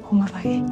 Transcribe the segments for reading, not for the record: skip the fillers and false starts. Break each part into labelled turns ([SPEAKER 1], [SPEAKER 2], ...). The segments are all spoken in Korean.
[SPEAKER 1] 고마워해.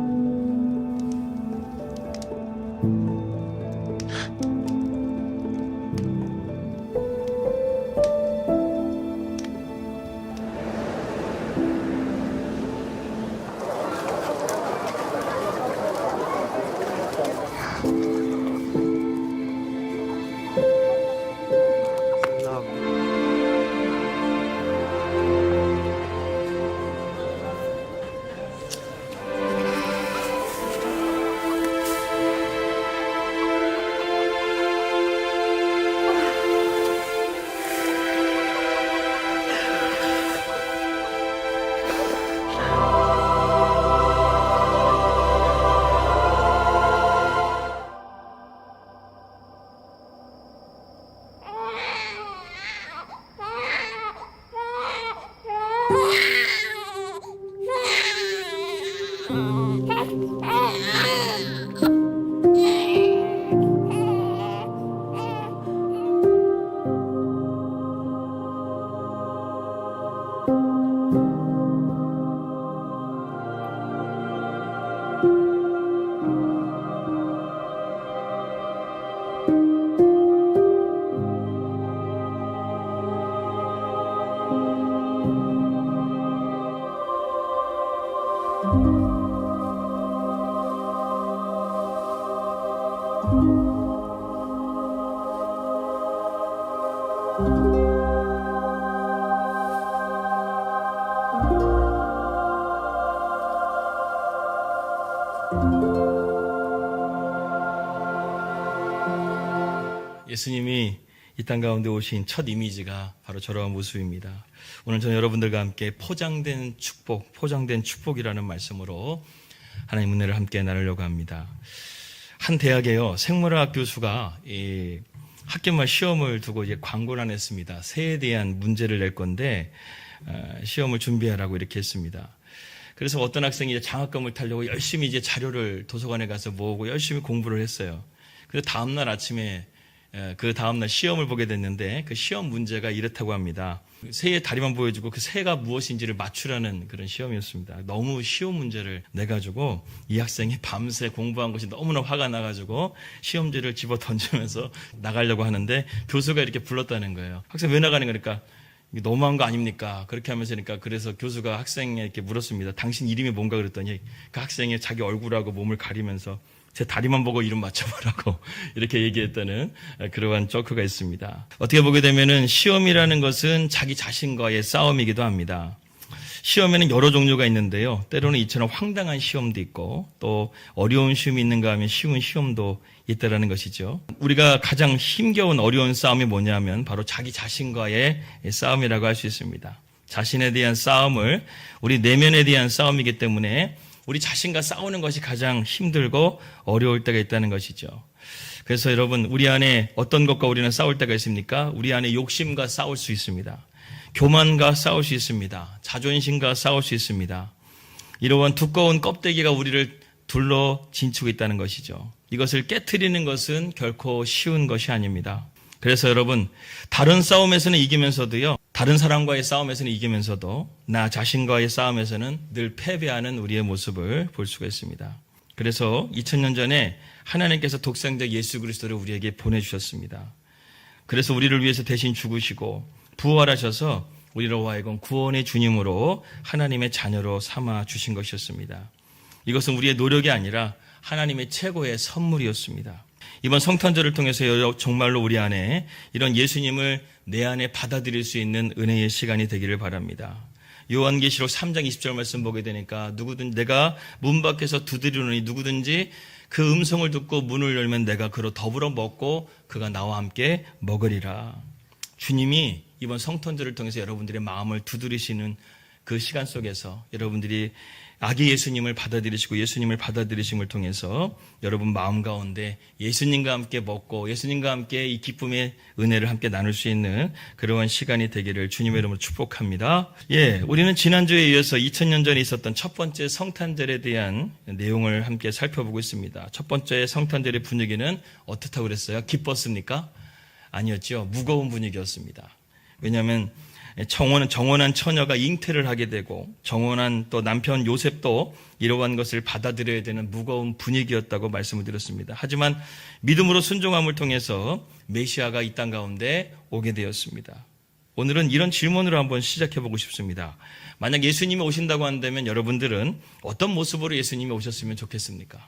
[SPEAKER 2] 예수님이 이 땅 가운데 오신 첫 이미지가 바로 저러한 모습입니다. 오늘 저는 여러분들과 함께 포장된 축복, 포장된 축복이라는 말씀으로 하나님 은혜를 함께 나누려고 합니다. 한 대학에요, 생물학 교수가 이 학교말 시험을 두고 이제 광고를 하나 했습니다. 새에 대한 문제를 낼 건데 시험을 준비하라고 이렇게 했습니다. 그래서 어떤 학생이 이제 장학금을 타려고 열심히 이제 자료를 도서관에 가서 모으고 열심히 공부를 했어요. 그래서 다음날 아침에 그 다음날 시험을 보게 됐는데 그 시험 문제가 이렇다고 합니다. 새의 다리만 보여주고 그 새가 무엇인지를 맞추라는 그런 시험이었습니다. 너무 쉬운 문제를 내가지고 이 학생이 밤새 공부한 것이 너무나 화가 나가지고 시험지를 집어 던지면서 나가려고 하는데 교수가 이렇게 불렀다는 거예요. 학생 왜 나가는 거니까 너무한 거 아닙니까? 그렇게 하면서 그래서 교수가 학생에게 물었습니다. 당신 이름이 뭔가 그랬더니 그 학생이 자기 얼굴하고 몸을 가리면서 제 다리만 보고 이름 맞춰보라고 이렇게 얘기했다는 그러한 조크가 있습니다. 어떻게 보게 되면은 시험이라는 것은 자기 자신과의 싸움이기도 합니다. 시험에는 여러 종류가 있는데요. 때로는 이처럼 황당한 시험도 있고 또 어려운 시험이 있는가 하면 쉬운 시험도 있다라는 것이죠. 우리가 가장 힘겨운 어려운 싸움이 뭐냐면 바로 자기 자신과의 싸움이라고 할 수 있습니다. 자신에 대한 싸움을 우리 내면에 대한 싸움이기 때문에 우리 자신과 싸우는 것이 가장 힘들고 어려울 때가 있다는 것이죠. 그래서 여러분, 우리 안에 어떤 것과 우리는 싸울 때가 있습니까? 우리 안에 욕심과 싸울 수 있습니다. 교만과 싸울 수 있습니다. 자존심과 싸울 수 있습니다. 이러한 두꺼운 껍데기가 우리를 둘러 진치고 있다는 것이죠. 이것을 깨트리는 것은 결코 쉬운 것이 아닙니다. 그래서 여러분, 다른 싸움에서는 이기면서도요, 다른 사람과의 싸움에서는 이기면서도 나 자신과의 싸움에서는 늘 패배하는 우리의 모습을 볼 수가 있습니다. 그래서 2000년 전에 하나님께서 독생자 예수 그리스도를 우리에게 보내주셨습니다. 그래서 우리를 위해서 대신 죽으시고 부활하셔서 우리로 하여금 구원의 주님으로 하나님의 자녀로 삼아 주신 것이었습니다. 이것은 우리의 노력이 아니라 하나님의 최고의 선물이었습니다. 이번 성탄절을 통해서 정말로 우리 안에 이런 예수님을 내 안에 받아들일 수 있는 은혜의 시간이 되기를 바랍니다. 요한계시록 3장 20절 말씀 보게 되니까 누구든 내가 문 밖에서 두드리노니 누구든지 그 음성을 듣고 문을 열면 내가 그로 더불어 먹고 그가 나와 함께 먹으리라. 주님이 이번 성탄절을 통해서 여러분들의 마음을 두드리시는 그 시간 속에서 여러분들이 아기 예수님을 받아들이시고 예수님을 받아들이심을 통해서 여러분 마음 가운데 예수님과 함께 먹고 예수님과 함께 이 기쁨의 은혜를 함께 나눌 수 있는 그러한 시간이 되기를 주님의 이름으로 축복합니다. 우리는 지난주에 이어서 2000년 전에 있었던 첫 번째 성탄절에 대한 내용을 함께 살펴보고 있습니다. 첫 번째 성탄절의 분위기는 어떻다고 그랬어요? 기뻤습니까? 아니었죠. 무거운 분위기였습니다. 왜냐하면 정원한 처녀가 잉태를 하게 되고 정원한 또 남편 요셉도 이러한 것을 받아들여야 되는 무거운 분위기였다고 말씀을 드렸습니다. 하지만 믿음으로 순종함을 통해서 메시아가 이 땅 가운데 오게 되었습니다. 오늘은 이런 질문으로 한번 시작해 보고 싶습니다. 만약 예수님이 오신다고 한다면 여러분들은 어떤 모습으로 예수님이 오셨으면 좋겠습니까?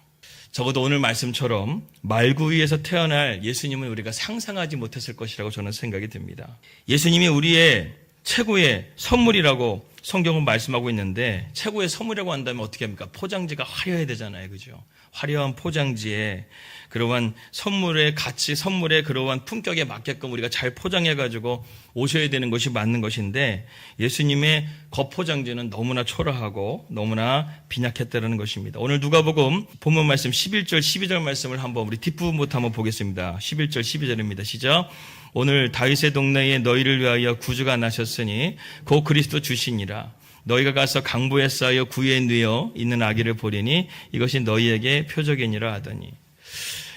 [SPEAKER 2] 적어도 오늘 말씀처럼 말구이에서 태어날 예수님은 우리가 상상하지 못했을 것이라고 저는 생각이 듭니다. 예수님이 우리의 최고의 선물이라고 성경은 말씀하고 있는데 최고의 선물이라고 한다면 어떻게 합니까? 포장지가 화려해야 되잖아요. 그죠? 화려한 포장지에 그러한 선물의 가치, 선물의 그러한 품격에 맞게끔 우리가 잘 포장해가지고 오셔야 되는 것이 맞는 것인데 예수님의 겉포장지는 너무나 초라하고 너무나 빈약했다는 것입니다. 오늘 누가복음 본문 말씀 11절, 12절 말씀을 한번 우리 뒷부분부터 한번 보겠습니다. 11절, 12절입니다. 시작. 오늘 다윗의 동네에 너희를 위하여 구주가 나셨으니 곧 그리스도 주시니라. 너희가 가서 강보에 쌓여 구유에 누워 있는 아기를 보리니 이것이 너희에게 표적이니라 하더니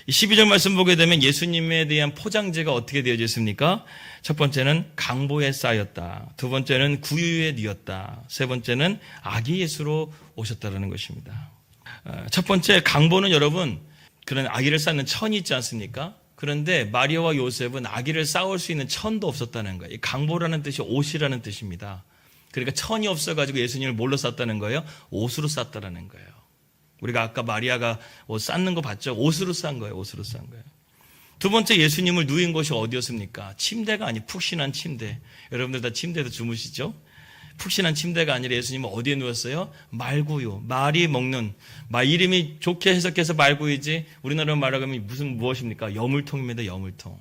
[SPEAKER 2] 12절 말씀 보게 되면 예수님에 대한 포장지가 어떻게 되어져 있습니까? 첫 번째는 강보에 쌓였다. 두 번째는 구유에 누웠다. 세 번째는 아기 예수로 오셨다는 것입니다. 첫 번째 강보는 여러분 그런 아기를 쌓는 천이 있지 않습니까? 그런데 마리아와 요셉은 아기를 쌓을 수 있는 천도 없었다는 거예요. 강보라는 뜻이 옷이라는 뜻입니다. 그러니까 천이 없어가지고 예수님을 뭘로 쌌다는 거예요? 옷으로 쌌다는 거예요. 우리가 아까 마리아가 옷 쌓는 거 봤죠? 옷으로 싼 거예요. 옷으로 싼 거예요. 두 번째 예수님을 누인 곳이 어디였습니까? 침대가 아니 푹신한 침대. 여러분들 다 침대에서 주무시죠? 푹신한 침대가 아니라 예수님은 어디에 누웠어요? 말구유. 말이 먹는, 이름이 좋게 해석해서 말구유지 우리나라로 말하면 무엇입니까? 여물통입니다. 여물통.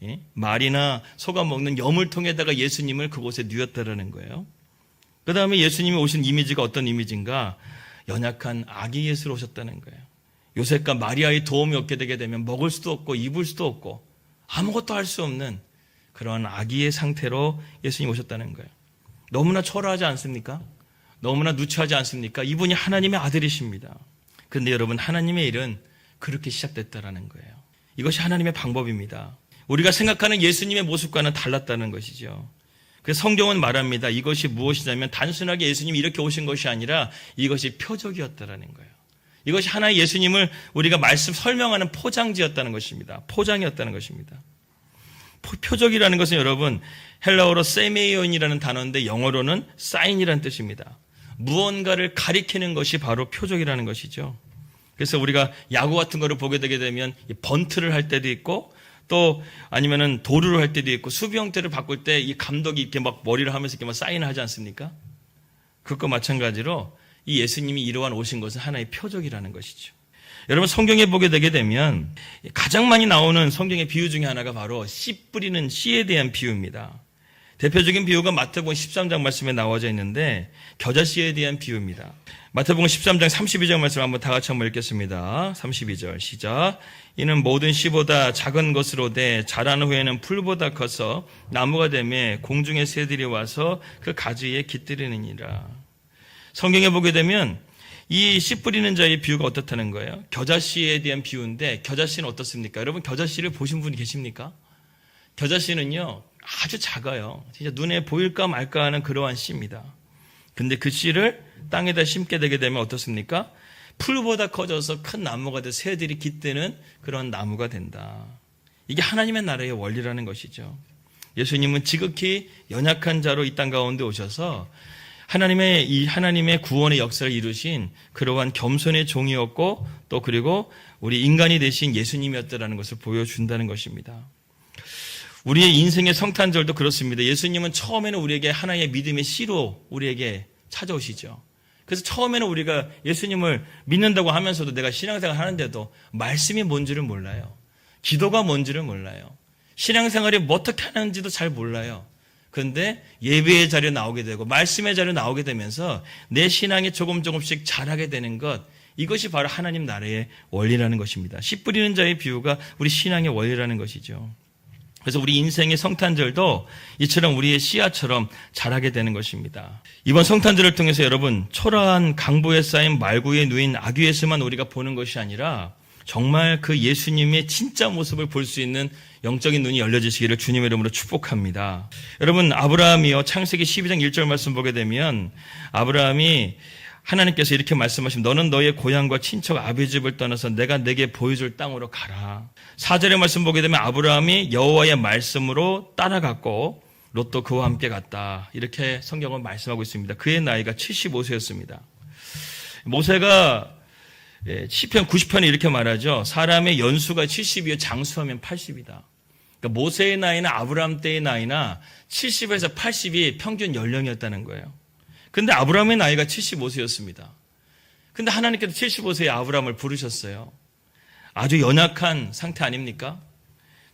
[SPEAKER 2] 예? 말이나 소가 먹는 여물통에다가 예수님을 그곳에 누웠다라는 거예요. 그 다음에 예수님이 오신 이미지가 어떤 이미지인가? 연약한 아기 예수로 오셨다는 거예요. 요셉과 마리아의 도움이 없게 되게 되면 먹을 수도 없고 입을 수도 없고 아무것도 할 수 없는 그러한 아기의 상태로 예수님 오셨다는 거예요. 너무나 초라하지 않습니까? 너무나 누추하지 않습니까? 이분이 하나님의 아들이십니다. 그런데 여러분 하나님의 일은 그렇게 시작됐다라는 거예요. 이것이 하나님의 방법입니다. 우리가 생각하는 예수님의 모습과는 달랐다는 것이죠. 그래서 성경은 말합니다. 이것이 무엇이냐면 단순하게 예수님이 이렇게 오신 것이 아니라 이것이 표적이었다라는 거예요. 이것이 하나의 예수님을 우리가 설명하는 포장지였다는 것입니다. 포장이었다는 것입니다. 표적이라는 것은 여러분 헬라어로 세메이온이라는 단어인데 영어로는 사인이라는 뜻입니다. 무언가를 가리키는 것이 바로 표적이라는 것이죠. 그래서 우리가 야구 같은 거를 보게 되게 되면 번트를 할 때도 있고 또 아니면은 도루를 할 때도 있고 수비 형태를 바꿀 때 이 감독이 이렇게 막 머리를 하면서 이렇게 막 사인을 하지 않습니까? 그것과 마찬가지로 이 예수님이 이러한 오신 것은 하나의 표적이라는 것이죠. 여러분 성경에 보게 되게 되면 가장 많이 나오는 성경의 비유 중에 하나가 바로 씨 뿌리는 씨에 대한 비유입니다. 대표적인 비유가 마태복음 13장 말씀에 나와져 있는데 겨자씨에 대한 비유입니다. 마태복음 13장 32절 말씀 한번 다 같이 한번 읽겠습니다. 32절 시작. 이는 모든 씨보다 작은 것으로 돼 자란 후에는 풀보다 커서 나무가 되며 공중의 새들이 와서 그 가지에 깃들이느니라. 성경에 보게 되면 이 씨 뿌리는 자의 비유가 어떻다는 거예요? 겨자씨에 대한 비유인데 겨자씨는 어떻습니까? 여러분 겨자씨를 보신 분이 계십니까? 겨자씨는요 아주 작아요. 진짜 눈에 보일까 말까 하는 그러한 씨입니다. 근데 그 씨를 땅에다 심게 되게 되면 어떻습니까? 풀보다 커져서 큰 나무가 돼 새들이 깃드는 그런 나무가 된다. 이게 하나님의 나라의 원리라는 것이죠. 예수님은 지극히 연약한 자로 이 땅 가운데 오셔서 하나님의 구원의 역사를 이루신 그러한 겸손의 종이었고 또 그리고 우리 인간이 되신 예수님이었다라는 것을 보여준다는 것입니다. 우리의 인생의 성탄절도 그렇습니다. 예수님은 처음에는 우리에게 하나의 믿음의 씨로 우리에게 찾아오시죠. 그래서 처음에는 우리가 예수님을 믿는다고 하면서도 내가 신앙생활 하는데도 말씀이 뭔지를 몰라요. 기도가 뭔지를 몰라요. 신앙생활이 어떻게 하는지도 잘 몰라요. 그런데 예배의 자리에 나오게 되고 말씀의 자리에 나오게 되면서 내 신앙이 조금씩 자라게 되는 것, 이것이 바로 하나님 나라의 원리라는 것입니다. 씨 뿌리는 자의 비유가 우리 신앙의 원리라는 것이죠. 그래서 우리 인생의 성탄절도 이처럼 우리의 씨앗처럼 자라게 되는 것입니다. 이번 성탄절을 통해서 여러분, 초라한 강보에 쌓인 말구에 누인 아귀에서만 우리가 보는 것이 아니라 정말 그 예수님의 진짜 모습을 볼 수 있는 영적인 눈이 열려지시기를 주님의 이름으로 축복합니다. 여러분, 아브라함이요, 창세기 12장 1절 말씀 보게 되면 아브라함이 하나님께서 이렇게 말씀하시면 너는 너의 고향과 친척 아비 집을 떠나서 내가 내게 보여줄 땅으로 가라. 4절의 말씀 보게 되면 아브라함이 여호와의 말씀으로 따라갔고 롯도 그와 함께 갔다. 이렇게 성경은 말씀하고 있습니다. 그의 나이가 75세였습니다. 모세가 시편 90편에 이렇게 말하죠. 사람의 연수가 70이요 장수하면 80이다. 그러니까 모세의 나이나 아브라함 때의 나이나 70에서 80이 평균 연령이었다는 거예요. 근데 아브라함의 나이가 75세였습니다. 근데 하나님께서 75세의 아브라함을 부르셨어요. 아주 연약한 상태 아닙니까?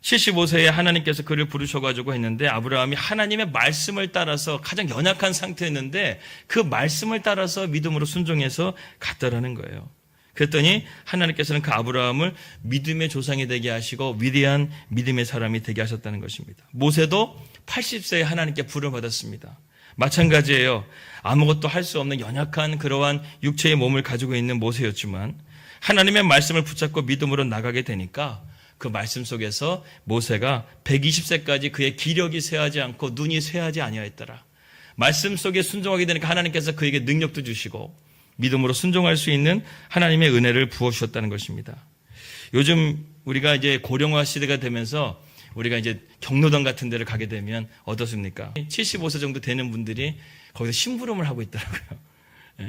[SPEAKER 2] 75세에 하나님께서 그를 부르셔가지고 했는데 아브라함이 하나님의 말씀을 따라서 가장 연약한 상태였는데 그 말씀을 따라서 믿음으로 순종해서 갔다라는 거예요. 그랬더니 하나님께서는 그 아브라함을 믿음의 조상이 되게 하시고 위대한 믿음의 사람이 되게 하셨다는 것입니다. 모세도 80세에 하나님께 부름받았습니다. 마찬가지예요. 아무것도 할 수 없는 연약한 그러한 육체의 몸을 가지고 있는 모세였지만 하나님의 말씀을 붙잡고 믿음으로 나가게 되니까 그 말씀 속에서 모세가 120세까지 그의 기력이 쇠하지 않고 눈이 쇠하지 아니하였더라. 말씀 속에 순종하게 되니까 하나님께서 그에게 능력도 주시고 믿음으로 순종할 수 있는 하나님의 은혜를 부어주셨다는 것입니다. 요즘 우리가 이제 고령화 시대가 되면서 우리가 이제 경로당 같은 데를 가게 되면 어떻습니까? 75세 정도 되는 분들이 거기서 심부름을 하고 있더라고요.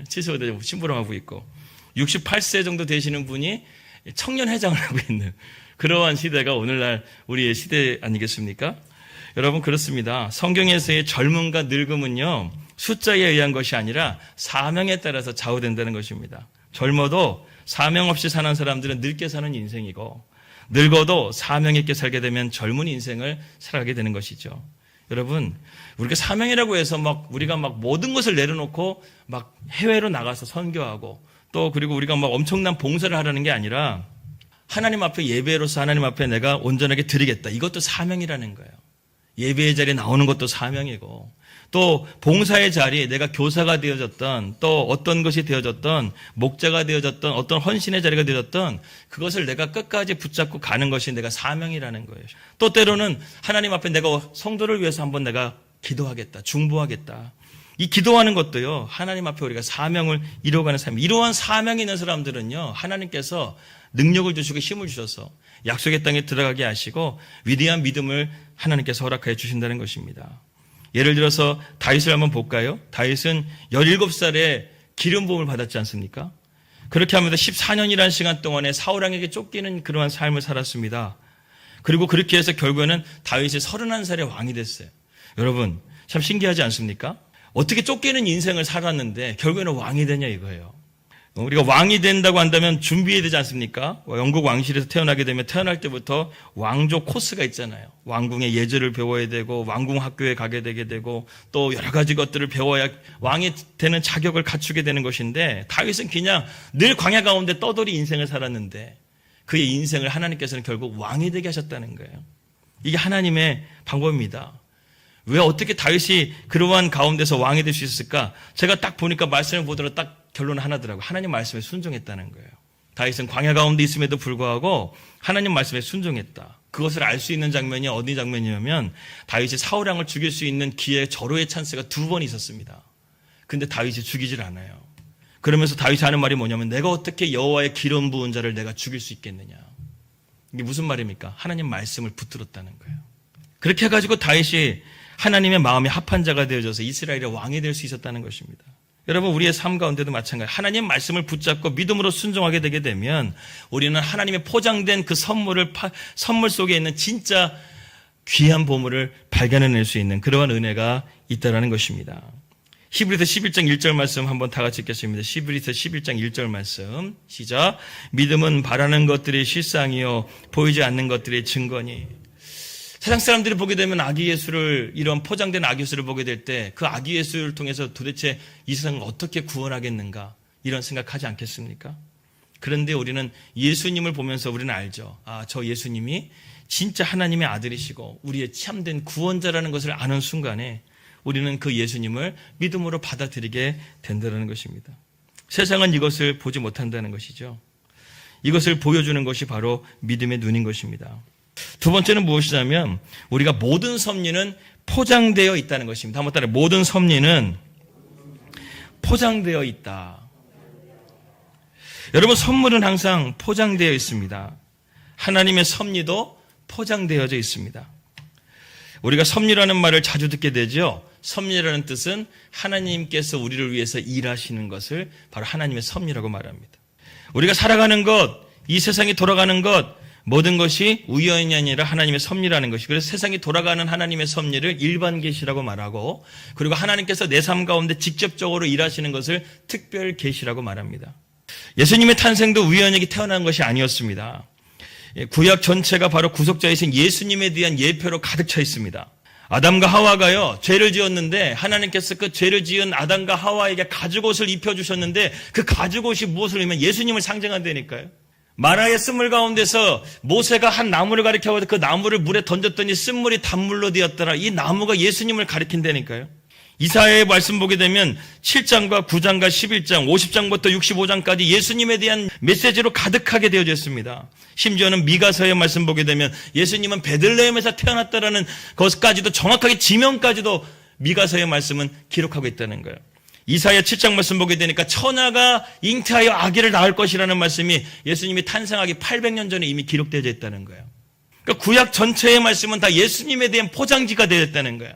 [SPEAKER 2] 75세 정도 심부름하고 있고 68세 정도 되시는 분이 청년회장을 하고 있는 그러한 시대가 오늘날 우리의 시대 아니겠습니까? 여러분, 그렇습니다. 성경에서의 젊음과 늙음은요, 숫자에 의한 것이 아니라 사명에 따라서 좌우된다는 것입니다. 젊어도 사명 없이 사는 사람들은 늙게 사는 인생이고 늙어도 사명 있게 살게 되면 젊은 인생을 살아가게 되는 것이죠. 여러분, 우리가 사명이라고 해서 우리가 모든 것을 내려놓고 해외로 나가서 선교하고 또 그리고 우리가 엄청난 봉사를 하라는 게 아니라 하나님 앞에 예배로서 하나님 앞에 내가 온전하게 드리겠다. 이것도 사명이라는 거예요. 예배의 자리에 나오는 것도 사명이고 또 봉사의 자리에 내가 교사가 되어졌던 또 어떤 것이 되어졌던 목자가 되어졌던 어떤 헌신의 자리가 되어졌던 그것을 내가 끝까지 붙잡고 가는 것이 내가 사명이라는 거예요. 또 때로는 하나님 앞에 내가 성도를 위해서 한번 내가 기도하겠다, 중보하겠다. 이 기도하는 것도요, 하나님 앞에 우리가 사명을 이루어가는 삶. 이러한 사명이 있는 사람들은요, 하나님께서 능력을 주시고 힘을 주셔서 약속의 땅에 들어가게 하시고 위대한 믿음을 하나님께서 허락하여 주신다는 것입니다. 예를 들어서 다윗을 한번 볼까요? 다윗은 17살에 기름 부음을 받았지 않습니까? 그렇게 하면서 14년이라는 시간 동안에 사울왕에게 쫓기는 그러한 삶을 살았습니다. 그리고 그렇게 해서 결국에는 다윗이 31살에 왕이 됐어요. 여러분, 참 신기하지 않습니까? 어떻게 쫓기는 인생을 살았는데 결국에는 왕이 되냐 이거예요. 우리가 왕이 된다고 한다면 준비해야 되지 않습니까? 영국 왕실에서 태어나게 되면 태어날 때부터 왕족 코스가 있잖아요. 왕궁의 예절을 배워야 되고 왕궁 학교에 가게 되게 되고 또 여러 가지 것들을 배워야 왕이 되는 자격을 갖추게 되는 것인데 다윗은 그냥 늘 광야 가운데 떠돌이 인생을 살았는데 그의 인생을 하나님께서는 결국 왕이 되게 하셨다는 거예요. 이게 하나님의 방법입니다. 왜 어떻게 다윗이 그러한 가운데서 왕이 될 수 있었을까? 제가 딱 보니까 말씀을 보더라도 딱 결론은 하나더라고요. 하나님 말씀에 순종했다는 거예요. 다윗은 광야 가운데 있음에도 불구하고 하나님 말씀에 순종했다. 그것을 알 수 있는 장면이 어디 장면이냐면 다윗이 사울왕을 죽일 수 있는 기회 절호의 찬스가 2번 있었습니다. 근데 다윗이 죽이질 않아요. 그러면서 다윗이 하는 말이 뭐냐면 내가 어떻게 여호와의 기름 부은 자를 내가 죽일 수 있겠느냐. 이게 무슨 말입니까? 하나님 말씀을 붙들었다는 거예요. 그렇게 해가지고 다윗이 하나님의 마음에 합한 자가 되어져서 이스라엘의 왕이 될 수 있었다는 것입니다. 여러분, 우리의 삶 가운데도 마찬가지. 하나님 말씀을 붙잡고 믿음으로 순종하게 되게 되면 우리는 하나님의 포장된 그 선물 속에 있는 진짜 귀한 보물을 발견해낼 수 있는 그러한 은혜가 있다라는 것입니다. 히브리서 11장 1절 말씀 한번 다 같이 읽겠습니다. 히브리서 11장 1절 말씀 시작. 믿음은 바라는 것들의 실상이요 보이지 않는 것들의 증거니. 세상 사람들이 보게 되면 아기 예수를, 이런 포장된 아기 예수를 보게 될 때 그 아기 예수를 통해서 도대체 이 세상을 어떻게 구원하겠는가 이런 생각하지 않겠습니까? 그런데 우리는 예수님을 보면서 우리는 알죠. 아, 저 예수님이 진짜 하나님의 아들이시고 우리의 참된 구원자라는 것을 아는 순간에 우리는 그 예수님을 믿음으로 받아들이게 된다는 것입니다. 세상은 이것을 보지 못한다는 것이죠. 이것을 보여주는 것이 바로 믿음의 눈인 것입니다. 두 번째는 무엇이냐면 우리가 모든 섭리는 포장되어 있다는 것입니다. 한번 따라해. 모든 섭리는 포장되어 있다. 여러분, 선물은 항상 포장되어 있습니다. 하나님의 섭리도 포장되어져 있습니다. 우리가 섭리라는 말을 자주 듣게 되죠. 섭리라는 뜻은 하나님께서 우리를 위해서 일하시는 것을 바로 하나님의 섭리라고 말합니다. 우리가 살아가는 것, 이 세상이 돌아가는 것, 모든 것이 우연이 아니라 하나님의 섭리라는 것이. 그래서 세상이 돌아가는 하나님의 섭리를 일반 계시라고 말하고, 그리고 하나님께서 내 삶 가운데 직접적으로 일하시는 것을 특별 계시라고 말합니다. 예수님의 탄생도 우연히 태어난 것이 아니었습니다. 구약 전체가 바로 구속자이신 예수님에 대한 예표로 가득 차 있습니다. 아담과 하와가요, 죄를 지었는데 하나님께서 그 죄를 지은 아담과 하와에게 가죽옷을 입혀주셨는데 그 가죽옷이 무엇을 의미하면 예수님을 상징한다니까요. 마라의 쓴물 가운데서 모세가 한 나무를 가리켜서 그 나무를 물에 던졌더니 쓴물이 단물로 되었더라. 이 나무가 예수님을 가리킨다니까요. 이사야의 말씀 보게 되면 7장과 9장과 11장, 50장부터 65장까지 예수님에 대한 메시지로 가득하게 되어져 있습니다. 심지어는 미가서의 말씀 보게 되면 예수님은 베들레헴에서 태어났다라는 것까지도 정확하게 지명까지도 미가서의 말씀은 기록하고 있다는 거예요. 이사야 7장 말씀 보게 되니까 처녀가 잉태하여 아기를 낳을 것이라는 말씀이 예수님이 탄생하기 800년 전에 이미 기록되어져 있다는 거예요. 그러니까 구약 전체의 말씀은 다 예수님에 대한 포장지가 되어 있다는 거예요.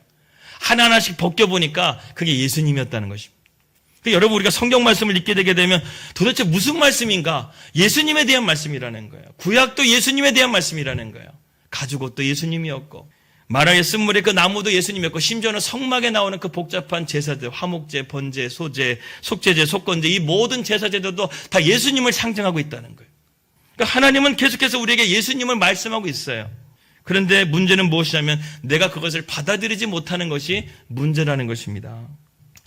[SPEAKER 2] 하나하나씩 벗겨보니까 그게 예수님이었다는 것입니다. 그러니까 여러분, 우리가 성경 말씀을 읽게 되게 되면 도대체 무슨 말씀인가? 예수님에 대한 말씀이라는 거예요. 구약도 예수님에 대한 말씀이라는 거예요. 가죽옷도 예수님이었고, 마라의 쓴물의 그 나무도 예수님이었고, 심지어는 성막에 나오는 그 복잡한 제사들, 화목제, 번제, 소제, 속제제, 속건제, 이 모든 제사제들도 다 예수님을 상징하고 있다는 거예요. 그러니까 하나님은 계속해서 우리에게 예수님을 말씀하고 있어요. 그런데 문제는 무엇이냐면 내가 그것을 받아들이지 못하는 것이 문제라는 것입니다.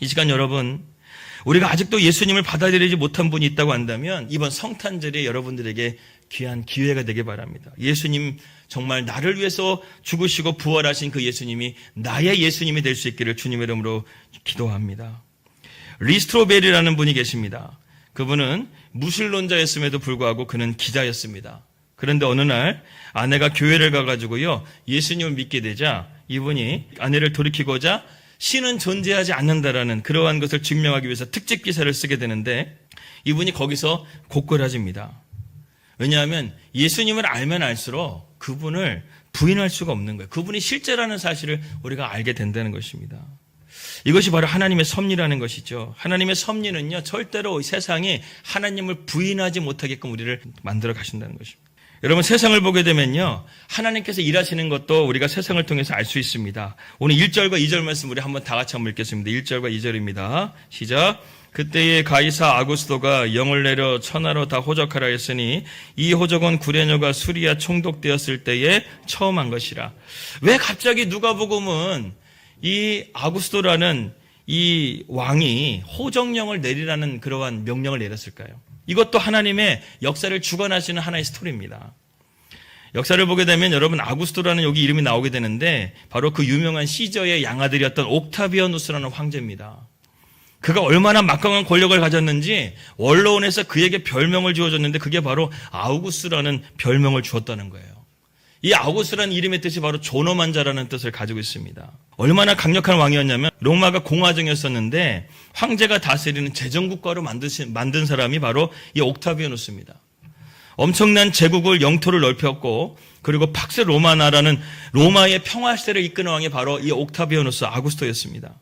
[SPEAKER 2] 이 시간 여러분, 우리가 아직도 예수님을 받아들이지 못한 분이 있다고 한다면 이번 성탄절에 여러분들에게 귀한 기회가 되길 바랍니다. 예수님, 정말 나를 위해서 죽으시고 부활하신 그 예수님이 나의 예수님이 될 수 있기를 주님의 이름으로 기도합니다. 리스트로벨이라는 분이 계십니다. 그분은 무신론자였음에도 불구하고 그는 기자였습니다. 그런데 어느 날 아내가 교회를 가가지고요, 예수님을 믿게 되자 이분이 아내를 돌이키고자 신은 존재하지 않는다라는 그러한 것을 증명하기 위해서 특집 기사를 쓰게 되는데 이분이 거기서 고꾸라집니다. 왜냐하면 예수님을 알면 알수록 그분을 부인할 수가 없는 거예요. 그분이 실제라는 사실을 우리가 알게 된다는 것입니다. 이것이 바로 하나님의 섭리라는 것이죠. 하나님의 섭리는요, 절대로 세상이 하나님을 부인하지 못하게끔 우리를 만들어 가신다는 것입니다. 여러분, 세상을 보게 되면요, 하나님께서 일하시는 것도 우리가 세상을 통해서 알 수 있습니다. 오늘 1절과 2절 말씀 우리 한번 다 같이 한번 읽겠습니다. 1절과 2절입니다. 시작. 그때에 가이사 아구스도가 영을 내려 천하로 다 호적하라 했으니 이 호적은 구레뇨가 수리아 총독되었을 때에 처음 한 것이라. 왜 갑자기 누가복음은 이 아구스도라는 이 왕이 호적령을 내리라는 그러한 명령을 내렸을까요? 이것도 하나님의 역사를 주관하시는 하나의 스토리입니다. 역사를 보게 되면 여러분, 아구스토라는 여기 이름이 나오게 되는데 바로 그 유명한 시저의 양아들이었던 옥타비아누스라는 황제입니다. 그가 얼마나 막강한 권력을 가졌는지 원로원에서 그에게 별명을 지어줬는데 그게 바로 아우구스라는 별명을 주었다는 거예요. 이 아우구스라는 이름의 뜻이 바로 존엄한 자라는 뜻을 가지고 있습니다. 얼마나 강력한 왕이었냐면 로마가 공화정이었었는데 황제가 다스리는 제정국가로 만든 사람이 바로 이 옥타비아누스입니다. 엄청난 제국을 영토를 넓혔고 그리고 팍스 로마나라는 로마의 평화시대를 이끄는 왕이 바로 이 옥타비아누스 아구스토였습니다.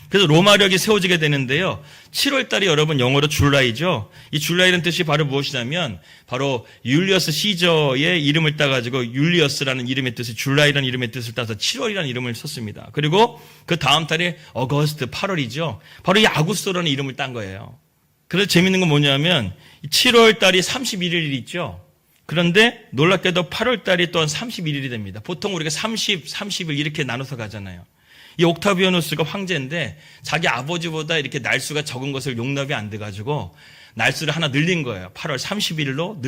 [SPEAKER 2] 그래서 로마력이 세워지게 되는데요. 7월 달이 여러분 영어로 줄라이죠. 이 줄라이라는 뜻이 바로 무엇이냐면 바로 율리어스 시저의 이름을 따가지고 율리어스라는 이름의 뜻이 줄라이라는 이름의 뜻을 따서 7월이라는 이름을 썼습니다. 그리고 그 다음 달이 어거스트 8월이죠. 바로 이 아구스토라는 이름을 딴 거예요. 그래서 재밌는 건 뭐냐면 7월 달이 31일 있죠. 그런데 놀랍게도 8월 달이 또한 31일이 됩니다. 보통 우리가 30, 30일 이렇게 나눠서 가잖아요. 이 옥타비아누스가 황제인데 자기 아버지보다 이렇게 날수가 적은 것을 용납이 안 돼가지고 날수를 하나 늘린 거예요. 8월 31일로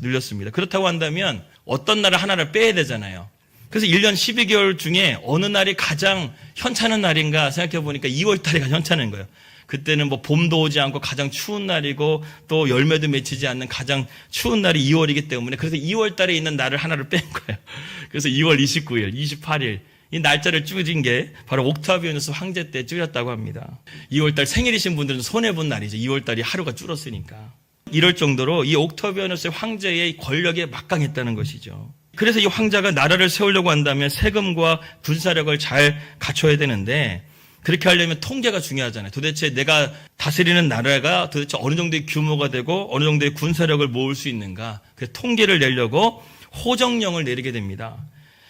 [SPEAKER 2] 늘렸습니다. 그렇다고 한다면 어떤 날을 하나를 빼야 되잖아요. 그래서 1년 12개월 중에 어느 날이 가장 현찮은 날인가 생각해 보니까 2월 달이 가장 현찮은 거예요. 그때는 뭐 봄도 오지 않고 가장 추운 날이고 또 열매도 맺히지 않는 가장 추운 날이 2월이기 때문에 그래서 2월 달에 있는 날을 하나를 뺀 거예요. 그래서 2월 29일, 28일 이 날짜를 줄인 게 바로 옥타비아누스 황제 때 줄였다고 합니다. 2월 달 생일이신 분들은 손해본 날이죠. 2월 달이 하루가 줄었으니까. 이럴 정도로 이 옥타비아누스 황제의 권력에 막강했다는 것이죠. 그래서 이 황자가 나라를 세우려고 한다면 세금과 군사력을 잘 갖춰야 되는데 그렇게 하려면 통계가 중요하잖아요. 도대체 내가 다스리는 나라가 도대체 어느 정도의 규모가 되고 어느 정도의 군사력을 모을 수 있는가. 그 통계를 내려고 호정령을 내리게 됩니다.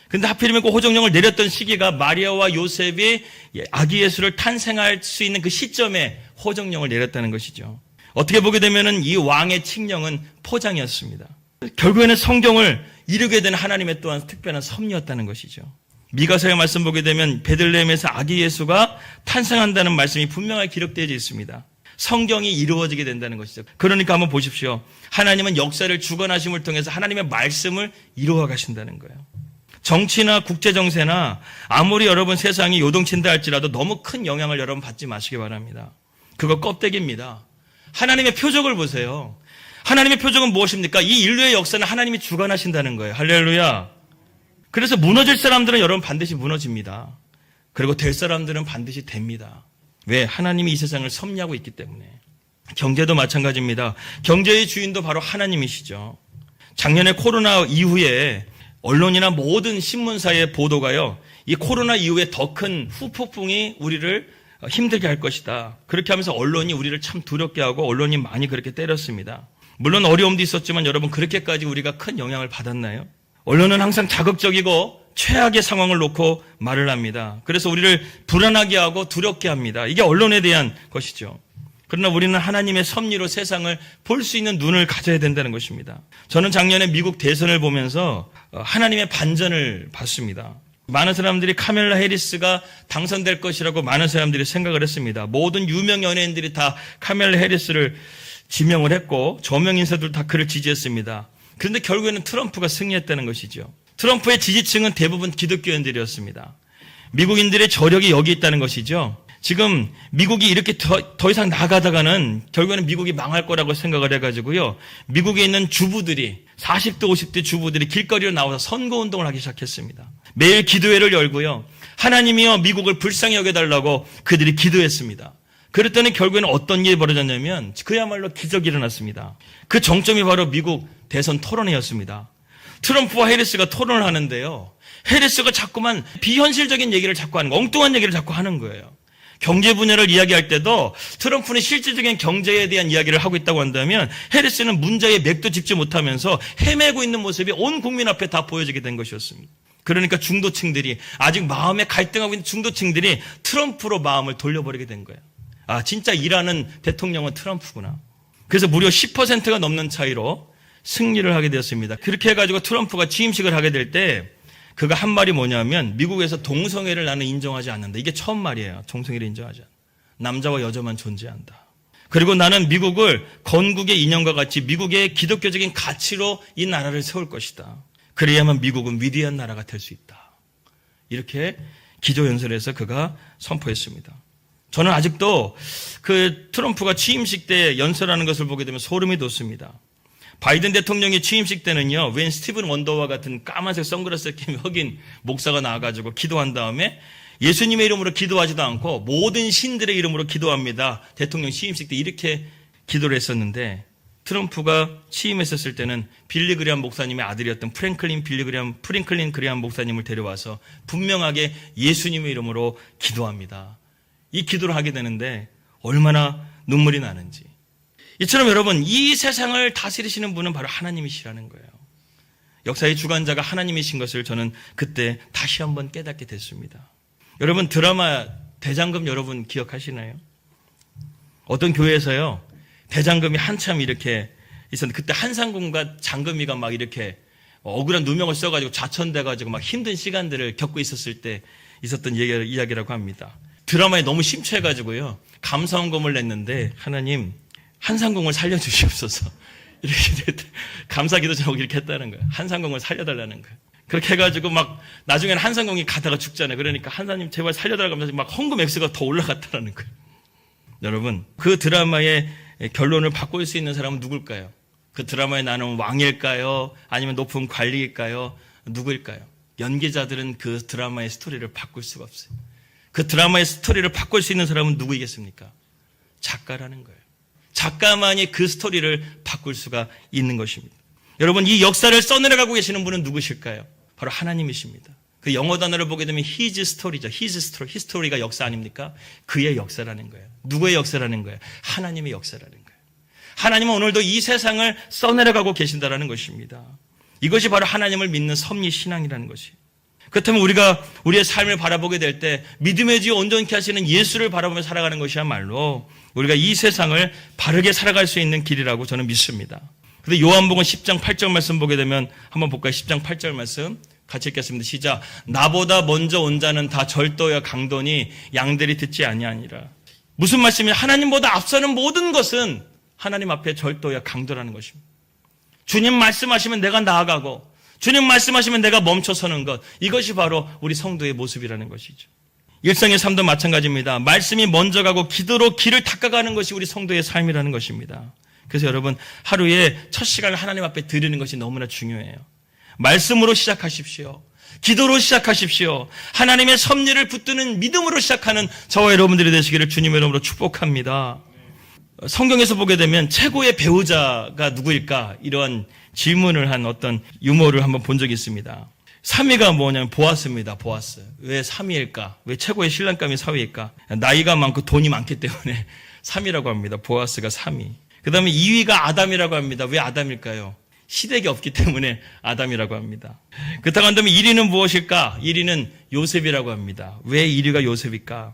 [SPEAKER 2] 근데 하필이면 그 호정령을 내렸던 시기가 마리아와 요셉이 아기 예수를 탄생할 수 있는 그 시점에 호정령을 내렸다는 것이죠. 어떻게 보게 되면은 이 왕의 칙령은 포장이었습니다. 결국에는 성경을 이루게 된 하나님의 또한 특별한 섭리였다는 것이죠. 미가서의 말씀 보게 되면 베들레헴에서 아기 예수가 탄생한다는 말씀이 분명하게 기록되어 있습니다. 성경이 이루어지게 된다는 것이죠. 그러니까 한번 보십시오. 하나님은 역사를 주관하심을 통해서 하나님의 말씀을 이루어 가신다는 거예요. 정치나 국제정세나 아무리 여러분 세상이 요동친다 할지라도 너무 큰 영향을 여러분 받지 마시기 바랍니다. 그거 껍데기입니다. 하나님의 표적을 보세요. 하나님의 표적은 무엇입니까? 이 인류의 역사는 하나님이 주관하신다는 거예요. 할렐루야. 그래서 무너질 사람들은 여러분 반드시 무너집니다. 그리고 될 사람들은 반드시 됩니다. 왜? 하나님이 이 세상을 섭리하고 있기 때문에. 경제도 마찬가지입니다. 경제의 주인도 바로 하나님이시죠. 작년에 코로나 이후에 언론이나 모든 신문사의 보도가요, 이 코로나 이후에 더 큰 후폭풍이 우리를 힘들게 할 것이다. 그렇게 하면서 언론이 우리를 참 두렵게 하고 언론이 많이 그렇게 때렸습니다. 물론 어려움도 있었지만 여러분 그렇게까지 우리가 큰 영향을 받았나요? 언론은 항상 자극적이고 최악의 상황을 놓고 말을 합니다. 그래서 우리를 불안하게 하고 두렵게 합니다. 이게 언론에 대한 것이죠. 그러나 우리는 하나님의 섭리로 세상을 볼 수 있는 눈을 가져야 된다는 것입니다. 저는 작년에 미국 대선을 보면서 하나님의 반전을 봤습니다. 많은 사람들이 카멜라 해리스가 당선될 것이라고 많은 사람들이 생각을 했습니다. 모든 유명 연예인들이 다 카멜라 해리스를 지명을 했고 저명 인사들 다 그를 지지했습니다. 그런데 결국에는 트럼프가 승리했다는 것이죠. 트럼프의 지지층은 대부분 기독교인들이었습니다. 미국인들의 저력이 여기 있다는 것이죠. 지금 미국이 이렇게 더 이상 나가다가는 결국에는 미국이 망할 거라고 생각을 해가지고요. 미국에 있는 주부들이 40대 50대 주부들이 길거리로 나와서 선거운동을 하기 시작했습니다. 매일 기도회를 열고요. 하나님이여 미국을 불쌍히 여겨달라고 그들이 기도했습니다. 그랬더니 결국에는 어떤 일이 벌어졌냐면 그야말로 기적이 일어났습니다. 그 정점이 바로 미국 대선 토론회였습니다. 트럼프와 해리스가 토론을 하는데요. 해리스가 자꾸만 비현실적인 얘기를 자꾸 하는 거예요. 엉뚱한 얘기를 자꾸 하는 거예요. 경제 분야를 이야기할 때도 트럼프는 실질적인 경제에 대한 이야기를 하고 있다고 한다면 해리스는 문제의 맥도 짚지 못하면서 헤매고 있는 모습이 온 국민 앞에 다 보여지게 된 것이었습니다. 그러니까 중도층들이 아직 마음에 갈등하고 있는 중도층들이 트럼프로 마음을 돌려버리게 된 거예요. 아, 진짜 일하는 대통령은 트럼프구나. 그래서 무려 10%가 넘는 차이로 승리를 하게 되었습니다. 그렇게 해가지고 트럼프가 취임식을 하게 될 때 그가 한 말이 뭐냐면 미국에서 동성애를 나는 인정하지 않는다. 이게 처음 말이에요. 동성애를 인정하지 않는다. 남자와 여자만 존재한다. 그리고 나는 미국을 건국의 인형과 같이 미국의 기독교적인 가치로 이 나라를 세울 것이다. 그래야만 미국은 위대한 나라가 될 수 있다. 이렇게 기조연설에서 그가 선포했습니다. 저는 아직도 그 트럼프가 취임식 때 연설하는 것을 보게 되면 소름이 돋습니다. 바이든 대통령이 취임식 때는요, 웬 스티븐 원더와 같은 까만색 선글라스를 낀 흑인 목사가 나와가지고 기도한 다음에 예수님의 이름으로 기도하지도 않고 모든 신들의 이름으로 기도합니다. 대통령 취임식 때 이렇게 기도를 했었는데 트럼프가 취임했었을 때는 빌리 그레함 목사님의 아들이었던 프랭클린 그레함 목사님을 데려와서 분명하게 예수님의 이름으로 기도합니다. 이 기도를 하게 되는데 얼마나 눈물이 나는지. 이처럼 여러분, 이 세상을 다스리시는 분은 바로 하나님이시라는 거예요. 역사의 주관자가 하나님이신 것을 저는 그때 다시 한번 깨닫게 됐습니다. 여러분, 드라마 대장금 여러분 기억하시나요? 어떤 교회에서요, 대장금이 한참 이렇게 있었는데 그때 한상궁과 장금이가 막 이렇게 억울한 누명을 써가지고 좌천돼가지고 막 힘든 시간들을 겪고 있었을 때 있었던 이야기라고 합니다. 드라마에 너무 심취해가지고요. 감사원금을 냈는데 하나님 한상궁을 살려주시옵소서. 이렇게 감사기도 전하고 이렇게 했다는 거예요. 한상궁을 살려달라는 거예요. 그렇게 해가지고 막 나중에는 한상궁이 가다가 죽잖아요. 그러니까 하나님 제발 살려달라고 하면서 막 헌금 액수가 더 올라갔다는 거예요. 여러분 그 드라마의 결론을 바꿀 수 있는 사람은 누굴까요? 그 드라마에 나오는 왕일까요? 아니면 높은 관리일까요? 누구일까요? 연기자들은 그 드라마의 스토리를 바꿀 수가 없어요. 그 드라마의 스토리를 바꿀 수 있는 사람은 누구이겠습니까? 작가라는 거예요. 작가만이 그 스토리를 바꿀 수가 있는 것입니다. 여러분 이 역사를 써내려가고 계시는 분은 누구실까요? 바로 하나님이십니다. 그 영어 단어를 보게 되면 His story죠. His story. 히스토리가 역사 아닙니까? 그의 역사라는 거예요. 누구의 역사라는 거예요? 하나님의 역사라는 거예요. 하나님은 오늘도 이 세상을 써내려가고 계신다라는 것입니다. 이것이 바로 하나님을 믿는 섭리 신앙이라는 것이에요. 그렇다면 우리가 우리의 삶을 바라보게 될 때 믿음의 주 온전케 하시는 예수를 바라보며 살아가는 것이야말로 우리가 이 세상을 바르게 살아갈 수 있는 길이라고 저는 믿습니다. 그런데 요한복음 10장 8절 말씀 보게 되면 한번 볼까요? 10장 8절 말씀 같이 읽겠습니다. 시작. 나보다 먼저 온 자는 다 절도여 강도니 양들이 듣지 아니하니라. 무슨 말씀이냐? 하나님보다 앞서는 모든 것은 하나님 앞에 절도여 강도라는 것입니다. 주님 말씀하시면 내가 나아가고 주님 말씀하시면 내가 멈춰서는 것, 이것이 바로 우리 성도의 모습이라는 것이죠. 일상의 삶도 마찬가지입니다. 말씀이 먼저 가고 기도로 길을 닦아가는 것이 우리 성도의 삶이라는 것입니다. 그래서 여러분 하루에 첫 시간을 하나님 앞에 드리는 것이 너무나 중요해요. 말씀으로 시작하십시오. 기도로 시작하십시오. 하나님의 섭리를 붙드는 믿음으로 시작하는 저와 여러분들이 되시기를 주님의 이름으로 축복합니다. 성경에서 보게 되면 최고의 배우자가 누구일까? 이러한 질문을 한 어떤 유머를 한번 본 적이 있습니다. 3위가 뭐냐면 보아스입니다. 보아스. 왜 3위일까? 왜 최고의 신랑감이 4위일까? 나이가 많고 돈이 많기 때문에 3위라고 합니다. 보아스가 3위. 그 다음에 2위가 아담이라고 합니다. 왜 아담일까요? 시댁이 없기 때문에 아담이라고 합니다. 그렇다고 한다면 1위는 무엇일까? 1위는 요셉이라고 합니다. 왜 1위가 요셉일까?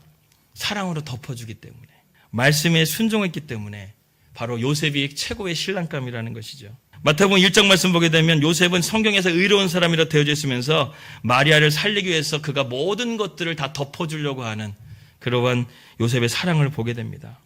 [SPEAKER 2] 사랑으로 덮어주기 때문에. 말씀에 순종했기 때문에 바로 요셉이 최고의 신랑감이라는 것이죠. 마태복음 1장 말씀 보게 되면 요셉은 성경에서 의로운 사람이라 되어져 있으면서 마리아를 살리기 위해서 그가 모든 것들을 다 덮어주려고 하는 그러한 요셉의 사랑을 보게 됩니다.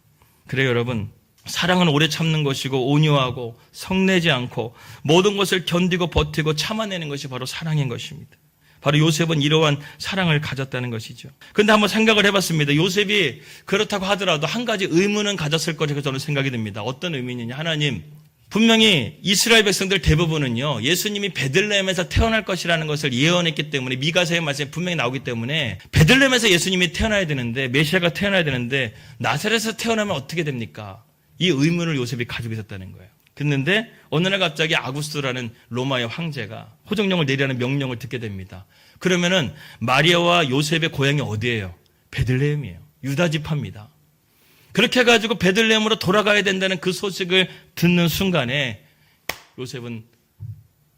[SPEAKER 2] 그래요 여러분, 사랑은 오래 참는 것이고 온유하고 성내지 않고 모든 것을 견디고 버티고 참아내는 것이 바로 사랑인 것입니다. 바로 요셉은 이러한 사랑을 가졌다는 것이죠. 그런데 한번 생각을 해봤습니다. 요셉이 그렇다고 하더라도 한 가지 의문은 가졌을 거라고 저는 생각이 듭니다. 어떤 의문이냐? 하나님, 분명히 이스라엘 백성들 대부분은요, 예수님이 베들레헴에서 태어날 것이라는 것을 예언했기 때문에 미가서의 말씀이 분명히 나오기 때문에 베들레헴에서 예수님이 태어나야 되는데, 메시아가 태어나야 되는데 나사렛에서 태어나면 어떻게 됩니까? 이 의문을 요셉이 가지고 있었다는 거예요. 그런데 어느 날 갑자기 아구스토라는 로마의 황제가 호정령을 내리라는 명령을 듣게 됩니다. 그러면은 마리아와 요셉의 고향이 어디예요? 베들레헴이에요. 유다 지파입니다. 그렇게 해가지고 베들레헴으로 돌아가야 된다는 그 소식을 듣는 순간에 요셉은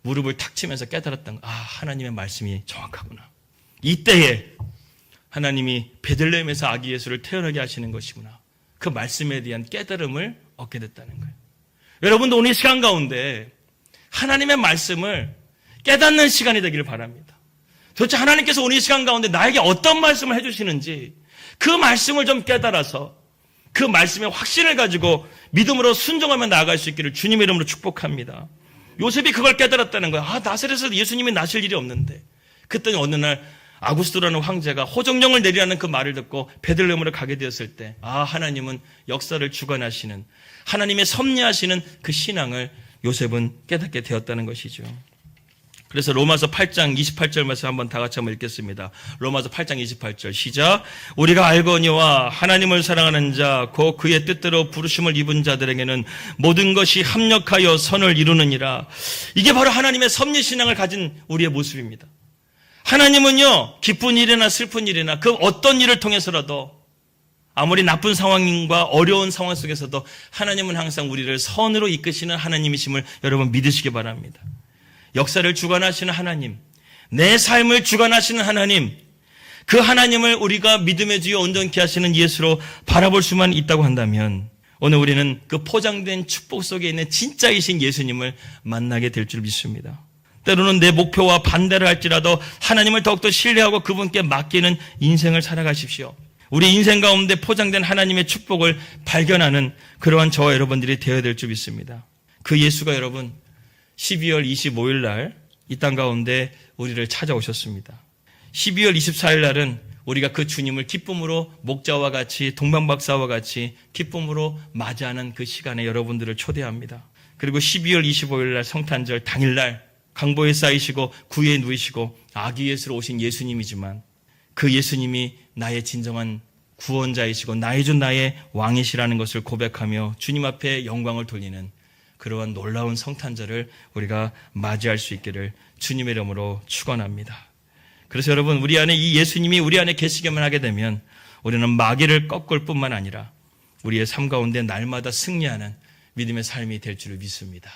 [SPEAKER 2] 무릎을 탁 치면서 깨달았던 거. 아, 하나님의 말씀이 정확하구나. 이때에 하나님이 베들레헴에서 아기 예수를 태어나게 하시는 것이구나. 그 말씀에 대한 깨달음을 얻게 됐다는 거예요. 여러분도 오늘 이 시간 가운데 하나님의 말씀을 깨닫는 시간이 되기를 바랍니다. 도대체 하나님께서 오늘 이 시간 가운데 나에게 어떤 말씀을 해주시는지 그 말씀을 좀 깨달아서 그 말씀의 확신을 가지고 믿음으로 순종하며 나아갈 수 있기를 주님의 이름으로 축복합니다. 요셉이 그걸 깨달았다는 거야. 아, 나사렛에서 예수님이 나실 일이 없는데. 그랬더니 어느 날 아구스토라는 황제가 호정령을 내리라는 그 말을 듣고 베들레헴으로 가게 되었을 때, 아, 하나님은 역사를 주관하시는, 하나님의 섭리하시는 그 신앙을 요셉은 깨닫게 되었다는 것이죠. 그래서 로마서 8장 28절 말씀 한번 다 같이 한번 읽겠습니다. 로마서 8장 28절 시작. 우리가 알거니와 하나님을 사랑하는 자 곧 그의 뜻대로 부르심을 입은 자들에게는 모든 것이 합력하여 선을 이루느니라. 이게 바로 하나님의 섭리신앙을 가진 우리의 모습입니다. 하나님은요, 기쁜 일이나 슬픈 일이나 그 어떤 일을 통해서라도 아무리 나쁜 상황과 어려운 상황 속에서도 하나님은 항상 우리를 선으로 이끄시는 하나님이심을 여러분 믿으시기 바랍니다. 역사를 주관하시는 하나님, 내 삶을 주관하시는 하나님, 그 하나님을 우리가 믿음의 주여 온전케 하시는 예수로 바라볼 수만 있다고 한다면 오늘 우리는 그 포장된 축복 속에 있는 진짜이신 예수님을 만나게 될 줄 믿습니다. 때로는 내 목표와 반대를 할지라도 하나님을 더욱더 신뢰하고 그분께 맡기는 인생을 살아가십시오. 우리 인생 가운데 포장된 하나님의 축복을 발견하는 그러한 저와 여러분들이 되어야 될 줄 믿습니다. 그 예수가 여러분 12월 25일 날 이 땅 가운데 우리를 찾아오셨습니다. 12월 24일 날은 우리가 그 주님을 기쁨으로 목자와 같이 동방박사와 같이 기쁨으로 맞이하는 그 시간에 여러분들을 초대합니다. 그리고 12월 25일 날 성탄절 당일날 강보에 쌓이시고 구유에 누이시고 아기 예수로 오신 예수님이지만 그 예수님이 나의 진정한 구원자이시고 나의 주 나의 왕이시라는 것을 고백하며 주님 앞에 영광을 돌리는 그러한 놀라운 성탄절을 우리가 맞이할 수 있기를 주님의 이름으로 축원합니다. 그래서 여러분 우리 안에 이 예수님이 우리 안에 계시기만 하게 되면 우리는 마귀를 꺾을 뿐만 아니라 우리의 삶 가운데 날마다 승리하는 믿음의 삶이 될 줄을 믿습니다.